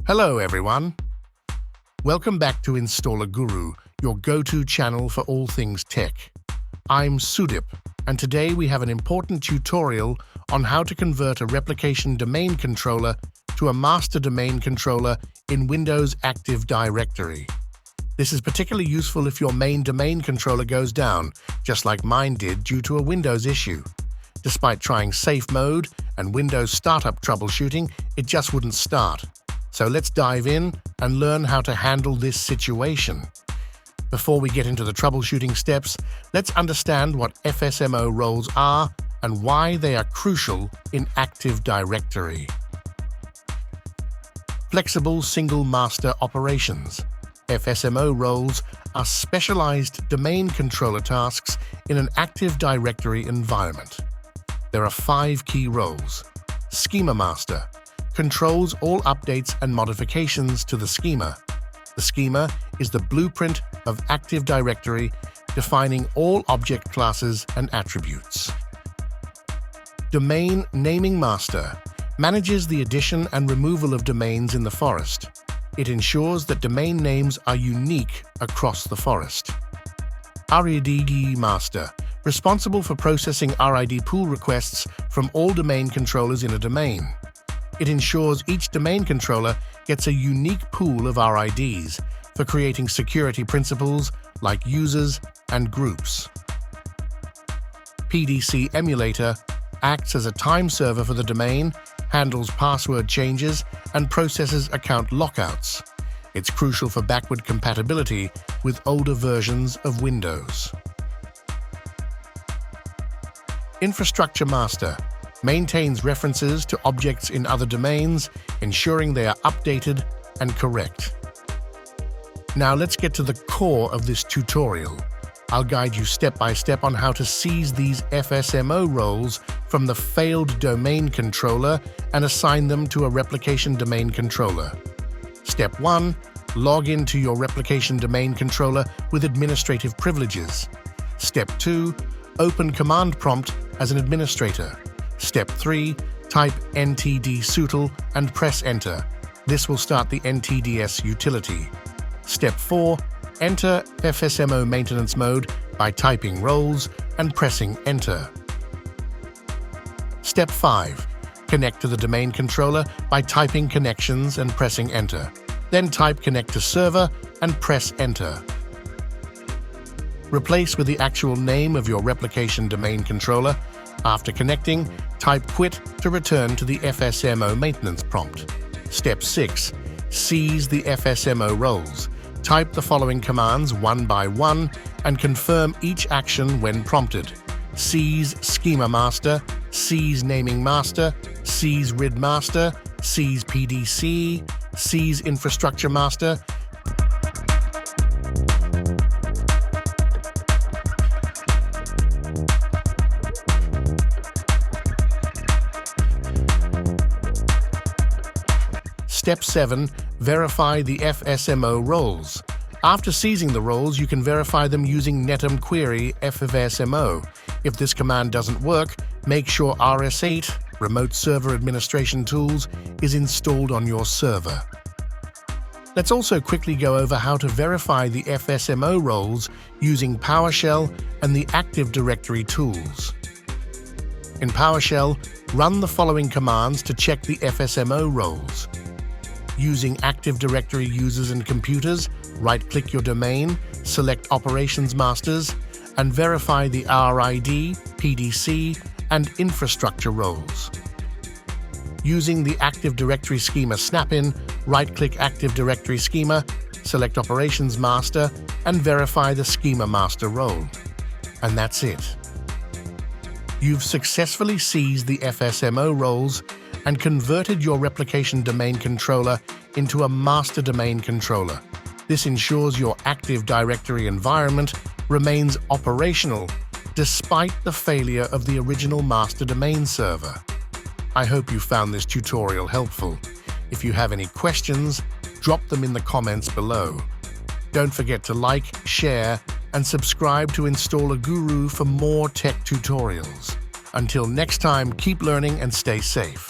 Hello everyone. Welcome back to Installer Guru, your go-to channel for all things tech. I'm Sudip, and today we have an important tutorial on how to convert a replication domain controller to a master domain controller in Windows ActiveDirectory. This is particularly useful if your main domain controller goes down, just like mine did due to a Windows issue. Despite trying safe mode and Windows startup troubleshooting, it just wouldn't start. So let's dive in and learn how to handle this situation. Before we get into the troubleshooting steps, let's understand what FSMO roles are and why they are crucial in ActiveDirectory. Flexible Single Master Operations. FSMO roles are specialized domain controller tasks in an ActiveDirectory environment. There are 5 key roles. Schema Master controls all updates and modifications to the schema. The schema is the blueprint of ActiveDirectory, defining all object classes and attributes. Domain Naming Master manages the addition and removal of domains in the forest. It ensures that domain names are unique across the forest. RID Master, responsible for processing RID pool requests from all domain controllers in a domain. It ensures each domain controller gets a unique pool of RIDs for creating security principles like users and groups. PDC Emulator acts as a time server for the domain, handles password changes, and processes account lockouts. It's crucial for backward compatibility with older versions of Windows. Infrastructure Master maintains references to objects in other domains, ensuring they are updated and correct. Now let's get to the core of this tutorial. I'll guide you step by step on how to seize these FSMO roles from the failed domain controller and assign them to a replication domain controller. Step 1. Log into your replication domain controller with administrative privileges. Step 2. Open command prompt as an administrator. Step 3. Type ntdsutil and press Enter. This will start the ntds utility. Step 4. Enter FSMO maintenance mode by typing roles and pressing Enter. Step 5. Connect to the domain controller by typing connections and pressing Enter. Then type Connect to Server and press Enter. Replace with the actual name of your replication domain controller. After connecting, type Quit to return to the FSMO maintenance prompt. Step 6. Seize the FSMO roles. Type the following commands one by one and confirm each action when prompted. Seize Schema Master, seize Naming Master, seize RID Master, seize PDC, seize Infrastructure Master. Step 7. Verify the FSMO roles. After seizing the roles, you can verify them using netdom query FSMO. If this command doesn't work, make sure RS8, Remote Server Administration Tools, is installed on your server. Let's also quickly go over how to verify the FSMO roles using PowerShell and the ActiveDirectory tools. In PowerShell, run the following commands to check the FSMO roles. Using ActiveDirectory users and computers, right-click your domain, select Operations Masters, and verify the RID, PDC, and Infrastructure roles. Using the ActiveDirectory Schema snap-in, right-click ActiveDirectory Schema, select Operations Master, and verify the Schema Master role. And that's it. You've successfully seized the FSMO roles and converted your replication domain controller into a master domain controller. This ensures your ActiveDirectory environment remains operational despite the failure of the original master domain server. I hope you found this tutorial helpful. If you have any questions, drop them in the comments below. Don't forget to like, share, and subscribe to Installer Guru for more tech tutorials. Until next time, keep learning and stay safe.